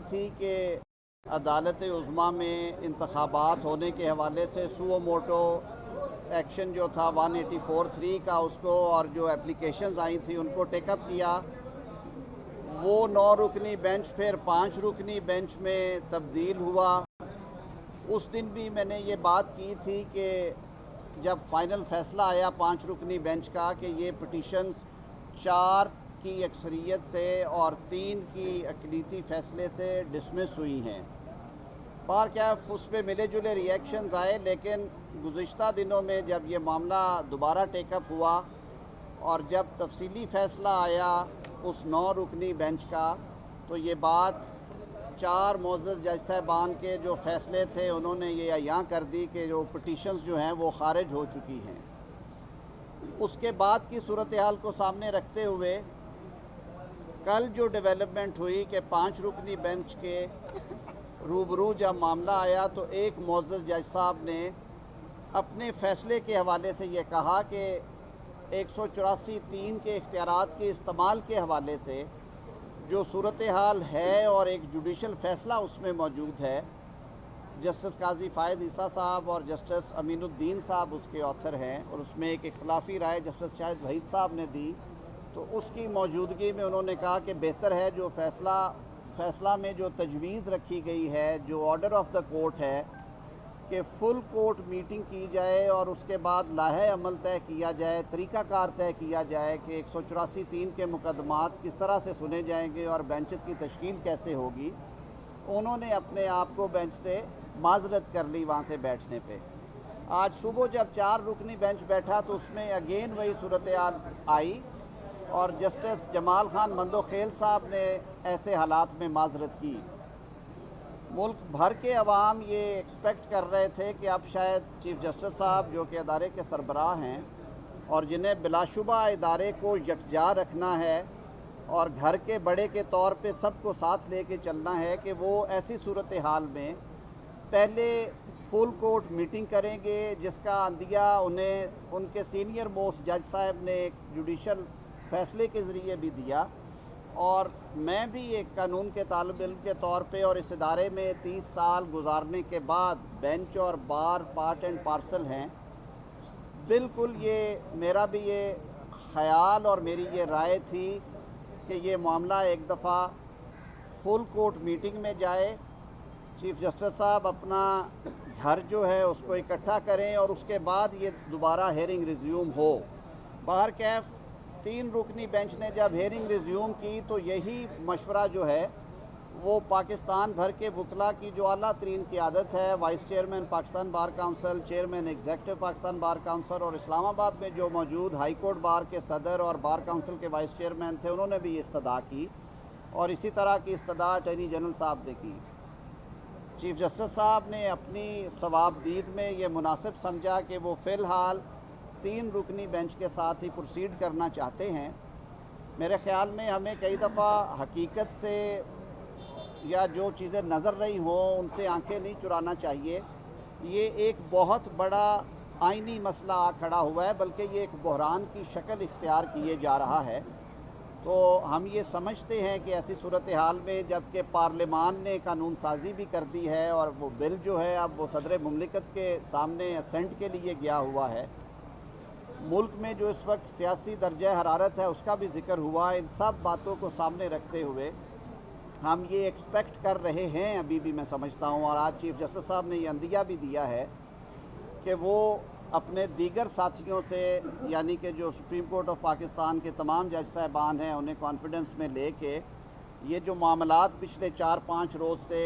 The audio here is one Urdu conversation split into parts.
تھی کہ عدالت عظمیٰ میں انتخابات ہونے کے حوالے سے سو موٹو ایکشن جو تھا 184(3) کا اس کو اور جو اپلیکیشنز آئی تھیں ان کو ٹیک اپ کیا. وہ 9 رکنی بینچ پھر 5 رکنی بینچ میں تبدیل ہوا. اس دن بھی میں نے یہ بات کی تھی کہ جب فائنل فیصلہ آیا 5 رکنی بینچ کا کہ یہ پٹیشنز 4 کی اکثریت سے اور 3 کی اقلیتی فیصلے سے ڈسمس ہوئی ہیں. بہرکیف اس پہ ملے جلے ری ایکشنز آئے، لیکن گزشتہ دنوں میں جب یہ معاملہ دوبارہ ٹیک اپ ہوا اور جب تفصیلی فیصلہ آیا اس 9 رکنی بینچ کا، تو یہ بات 4 معزز جج صاحبان کے جو فیصلے تھے انہوں نے یہ عیاں کر دی کہ جو پٹیشنز جو ہیں وہ خارج ہو چکی ہیں. اس کے بعد کی صورتحال کو سامنے رکھتے ہوئے کل جو ڈیولپمنٹ ہوئی کہ 5 رکنی بینچ کے روبرو جب معاملہ آیا تو ایک معزز جج صاحب نے اپنے فیصلے کے حوالے سے یہ کہا کہ 184(3) کے اختیارات کے استعمال کے حوالے سے جو صورتحال ہے اور ایک جوڈیشل فیصلہ اس میں موجود ہے، جسٹس قاضی فائز عیسیٰ صاحب اور جسٹس امین الدین صاحب اس کے آتھر ہیں، اور اس میں ایک اختلافی رائے جسٹس شاہد وحید صاحب نے دی. تو اس کی موجودگی میں انہوں نے کہا کہ بہتر ہے جو فیصلہ میں جو تجویز رکھی گئی ہے، جو آرڈر آف دا کورٹ ہے کہ فل کورٹ میٹنگ کی جائے اور اس کے بعد لائحہ عمل طے کیا جائے، طریقہ کار طے کیا جائے کہ 184(3) کے مقدمات کس طرح سے سنے جائیں گے اور بینچز کی تشکیل کیسے ہوگی. انہوں نے اپنے آپ کو بینچ سے معذرت کر لی وہاں سے بیٹھنے پہ. آج صبح جب 4 رکنی بینچ بیٹھا تو اس میں اگین وہی صورتحال آئی اور جسٹس جمال خان مندوخیل صاحب نے ایسے حالات میں معذرت کی. ملک بھر کے عوام یہ ایکسپیکٹ کر رہے تھے کہ اب شاید چیف جسٹس صاحب جو کہ ادارے کے سربراہ ہیں اور جنہیں بلا شبہ ادارے کو یکجا رکھنا ہے اور گھر کے بڑے کے طور پہ سب کو ساتھ لے کے چلنا ہے، کہ وہ ایسی صورتحال میں پہلے فل کورٹ میٹنگ کریں گے جس کا عندیہ انہیں ان کے سینئر موسٹ جج صاحب نے ایک جوڈیشل فیصلے کے ذریعے بھی دیا. اور میں بھی ایک قانون کے طالب علم کے طور پہ اور اس ادارے میں 30 سال گزارنے کے بعد بینچ اور بار پارٹ اینڈ پارسل ہیں. بالکل یہ میرا بھی یہ خیال اور میری یہ رائے تھی کہ یہ معاملہ ایک دفعہ فل کورٹ میٹنگ میں جائے، چیف جسٹس صاحب اپنا گھر جو ہے اس کو اکٹھا کریں اور اس کے بعد یہ دوبارہ ہیئرنگ ریزیوم ہو. بہرکیف 3 رکنی بینچ نے جب ہیئرنگ ریزیوم کی تو یہی مشورہ جو ہے وہ پاکستان بھر کے وکلاء کی جو اعلیٰ ترین قیادت ہے، vice chairman Pakistan bar council, chairman executive Pakistan bar council, اور اسلام آباد میں جو موجود ہائی کورٹ بار کے صدر اور بار کونسل کے وائس چیئرمین تھے، انہوں نے بھی یہ استدعا کی، اور اسی طرح کی استدعا اٹارنی جنرل صاحب نے کی. چیف جسٹس صاحب نے اپنی صوابدید میں یہ مناسب سمجھا کہ وہ فی الحال 3 رکنی بینچ کے ساتھ ہی پروسیڈ کرنا چاہتے ہیں. میرے خیال میں ہمیں کئی دفعہ حقیقت سے یا جو چیزیں نظر رہی ہوں ان سے آنکھیں نہیں چرانا چاہیے. یہ ایک بہت بڑا آئینی مسئلہ آ کھڑا ہوا ہے، بلکہ یہ ایک بحران کی شکل اختیار کیے جا رہا ہے. تو ہم یہ سمجھتے ہیں کہ ایسی صورتحال میں جب کہ پارلیمان نے قانون سازی بھی کر دی ہے اور وہ بل جو ہے اب وہ صدر مملکت کے سامنے اسینٹ کے لیے گیا ہوا ہے، ملک میں جو اس وقت سیاسی درجہ حرارت ہے اس کا بھی ذکر ہوا، ان سب باتوں کو سامنے رکھتے ہوئے ہم یہ ایکسپیکٹ کر رہے ہیں ابھی بھی، میں سمجھتا ہوں، اور آج چیف جسٹس صاحب نے یہ عندیہ بھی دیا ہے کہ وہ اپنے دیگر ساتھیوں سے، یعنی کہ جو سپریم کورٹ آف پاکستان کے تمام جج صاحبان ہیں، انہیں کانفیڈنس میں لے کے یہ جو معاملات پچھلے 4-5 روز سے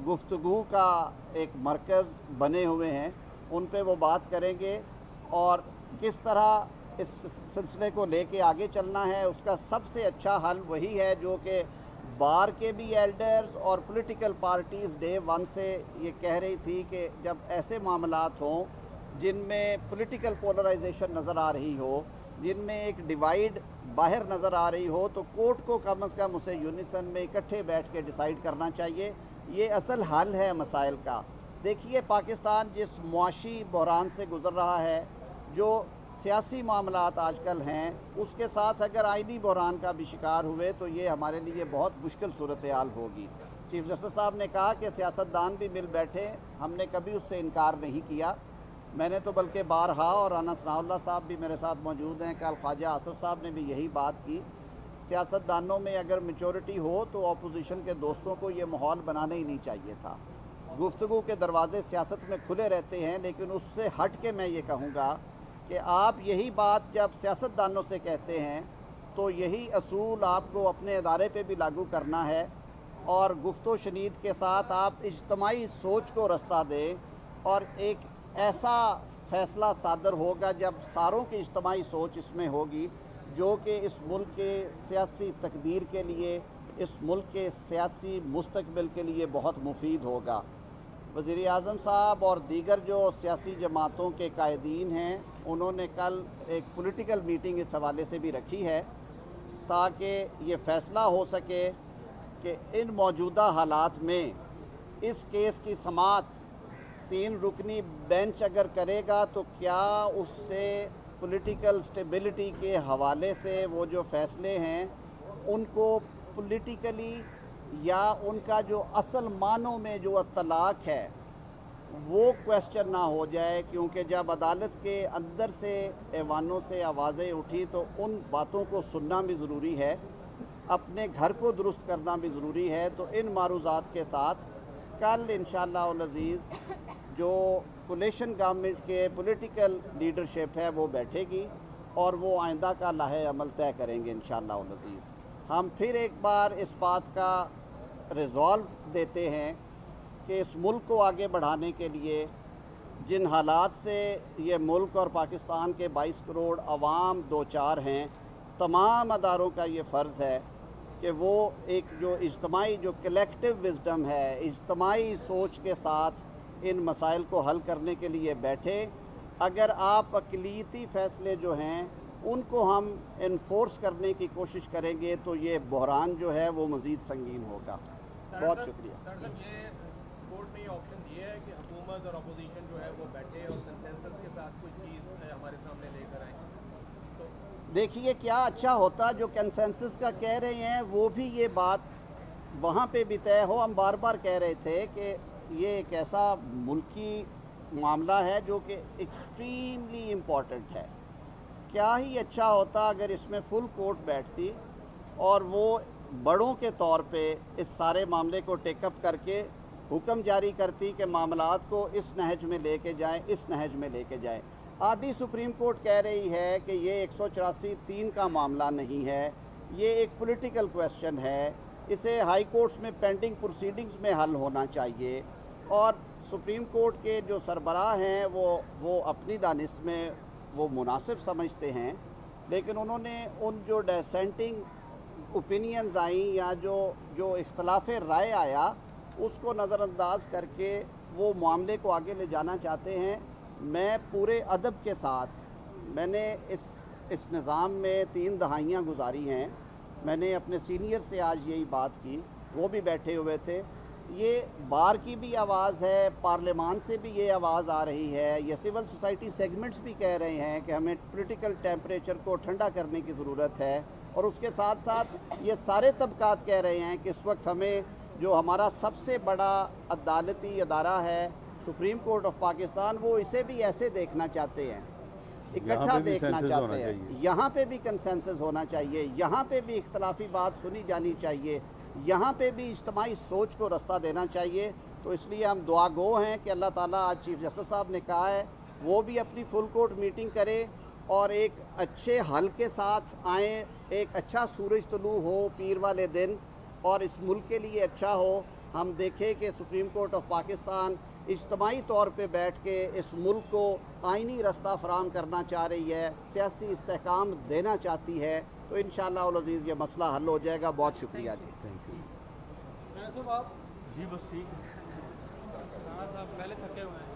گفتگو کا ایک مرکز بنے ہوئے ہیں ان پہ وہ بات کریں گے، اور کس طرح اس سلسلے کو لے کے آگے چلنا ہے. اس کا سب سے اچھا حل وہی ہے جو کہ بار کے بھی ایلڈرز اور پولیٹیکل پارٹیز ڈے 1 سے یہ کہہ رہی تھی کہ جب ایسے معاملات ہوں جن میں پولیٹیکل پولرائزیشن نظر آ رہی ہو، جن میں ایک ڈیوائیڈ باہر نظر آ رہی ہو، تو کورٹ کو کم از کم اسے یونیسن میں اکٹھے بیٹھ کے ڈیسائیڈ کرنا چاہیے. یہ اصل حل ہے مسائل کا. دیکھیے پاکستان جس معاشی بحران سے گزر رہا ہے، جو سیاسی معاملات آج کل ہیں، اس کے ساتھ اگر آئینی بحران کا بھی شکار ہوئے تو یہ ہمارے لیے بہت مشکل صورتحال ہوگی. چیف جسٹس صاحب نے کہا کہ سیاستدان بھی مل بیٹھے، ہم نے کبھی اس سے انکار نہیں کیا. میں نے تو بلکہ بارہا، اور رانا ثناء اللہ صاحب بھی میرے ساتھ موجود ہیں، کل خواجہ آصف صاحب نے بھی یہی بات کی. سیاستدانوں میں اگر میچورٹی ہو تو اپوزیشن کے دوستوں کو یہ ماحول بنانا ہی نہیں چاہیے تھا. گفتگو کے دروازے سیاست میں کھلے رہتے ہیں، لیکن اس سے ہٹ کے میں یہ کہوں گا کہ آپ یہی بات جب سیاستدانوں سے کہتے ہیں تو یہی اصول آپ کو اپنے ادارے پہ بھی لاگو کرنا ہے، اور گفت و شنید کے ساتھ آپ اجتماعی سوچ کو رستہ دیں، اور ایک ایسا فیصلہ صادر ہوگا جب ساروں کی اجتماعی سوچ اس میں ہوگی جو کہ اس ملک کے سیاسی تقدیر کے لیے، اس ملک کے سیاسی مستقبل کے لیے بہت مفید ہوگا. وزیر اعظم صاحب اور دیگر جو سیاسی جماعتوں کے قائدین ہیں، انہوں نے کل ایک پولیٹیکل میٹنگ اس حوالے سے بھی رکھی ہے تاکہ یہ فیصلہ ہو سکے کہ ان موجودہ حالات میں اس کیس کی سماعت 3 رکنی بینچ اگر کرے گا تو کیا اس سے پولیٹیکل سٹیبلٹی کے حوالے سے وہ جو فیصلے ہیں ان کو پولیٹیکلی یا ان کا جو اصل معنوں میں جو اطلاق ہے وہ کویسچن نہ ہو جائے. کیونکہ جب عدالت کے اندر سے ایوانوں سے آوازیں اٹھی تو ان باتوں کو سننا بھی ضروری ہے، اپنے گھر کو درست کرنا بھی ضروری ہے. تو ان معروضات کے ساتھ کل انشاءاللہ العزیز جو کولیشن گورنمنٹ کے پولیٹیکل لیڈرشپ ہے وہ بیٹھے گی اور وہ آئندہ کا لائحہ عمل طے کریں گے انشاءاللہ العزیز. ہم پھر ایک بار اس بات کا ریزولو دیتے ہیں کہ اس ملک کو آگے بڑھانے کے لیے جن حالات سے یہ ملک اور پاکستان کے 22 کروڑ عوام دوچار ہیں، تمام اداروں کا یہ فرض ہے کہ وہ ایک جو اجتماعی جو کلیکٹیو وزڈم ہے، اجتماعی سوچ کے ساتھ ان مسائل کو حل کرنے کے لیے بیٹھے. اگر آپ اقلیتی فیصلے جو ہیں ان کو ہم انفورس کرنے کی کوشش کریں گے تو یہ بحران جو ہے وہ مزید سنگین ہوگا. بہت شکریہ. صاحب یہ کورٹ نے یہ آپشن دیا ہے کہ حکومت اور اپوزیشن جو ہے وہ بیٹھے اور کنسنسس کے ساتھ کوئی چیز ہمارے سامنے لے کر آئیں. تو دیکھیے کیا اچھا ہوتا جو کنسنسس کا کہہ رہے ہیں وہ بھی یہ بات وہاں پہ بھی طے ہو. ہم بار بار کہہ رہے تھے کہ یہ ایک ایسا ملکی معاملہ ہے جو کہ ایکسٹریملی امپورٹنٹ ہے. کیا ہی اچھا ہوتا اگر اس میں فل کورٹ بیٹھتی اور وہ بڑوں کے طور پہ اس سارے معاملے کو ٹیک اپ کر کے حکم جاری کرتی کہ معاملات کو اس نہج میں لے کے جائیں، اس نہج میں لے کے جائیں. آدھی سپریم کورٹ کہہ رہی ہے کہ یہ 184(3) کا معاملہ نہیں ہے، یہ ایک پولیٹیکل کویسچن ہے، اسے ہائی کورٹس میں پینڈنگ پروسیڈنگز میں حل ہونا چاہیے. اور سپریم کورٹ کے جو سربراہ ہیں وہ اپنی دانش میں وہ مناسب سمجھتے ہیں، لیکن انہوں نے ان جو ڈیسینٹنگ اوپینینز آئیں یا جو اختلاف رائے آیا اس کو نظر انداز کر کے وہ معاملے کو آگے لے جانا چاہتے ہیں. میں پورے ادب کے ساتھ میں نے اس نظام میں 3 دہائیاں گزاری ہیں. میں نے اپنے سینئر سے آج یہی بات کی، وہ بھی بیٹھے ہوئے تھے. یہ بار کی بھی آواز ہے، پارلیمان سے بھی یہ آواز آ رہی ہے، یہ سول سوسائٹی سیگمنٹس بھی کہہ رہے ہیں کہ ہمیں پولیٹیکل ٹیمپریچر کو ٹھنڈا کرنے کی ضرورت ہے. اور اس کے ساتھ ساتھ یہ سارے طبقات کہہ رہے ہیں کہ اس وقت ہمیں جو ہمارا سب سے بڑا عدالتی ادارہ ہے سپریم کورٹ آف پاکستان، وہ اسے بھی ایسے دیکھنا چاہتے ہیں، اکٹھا دیکھنا چاہتے ہیں. یہاں پہ بھی کنسنسس ہونا چاہیے، یہاں پہ بھی اختلافی بات سنی جانی چاہیے، یہاں پہ بھی اجتماعی سوچ کو رستہ دینا چاہیے. تو اس لیے ہم دعا گو ہیں کہ اللہ تعالیٰ آج چیف جسٹس صاحب نے کہا ہے وہ بھی اپنی فل کورٹ میٹنگ کرے اور ایک اچھے حل کے ساتھ آئیں. ایک اچھا سورج طلوع ہو پیر والے دن اور اس ملک کے لیے اچھا ہو. ہم دیکھیں کہ سپریم کورٹ آف پاکستان اجتماعی طور پہ بیٹھ کے اس ملک کو آئینی رستہ فراہم کرنا چاہ رہی ہے، سیاسی استحکام دینا چاہتی ہے. تو انشاءاللہ العزیز یہ مسئلہ حل ہو جائے گا. بہت شکریہ جی. صاحب آپ جی بس ٹھیک رانا صاحب پہلے تھکے ہوئے ہیں.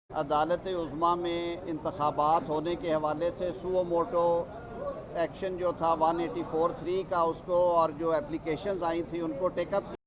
عدالت عظمیٰ میں انتخابات ہونے کے حوالے سے سو موٹو ایکشن جو تھا 184(3) کا اس کو اور جو اپلیکیشنز آئی تھیں ان کو ٹیک اپ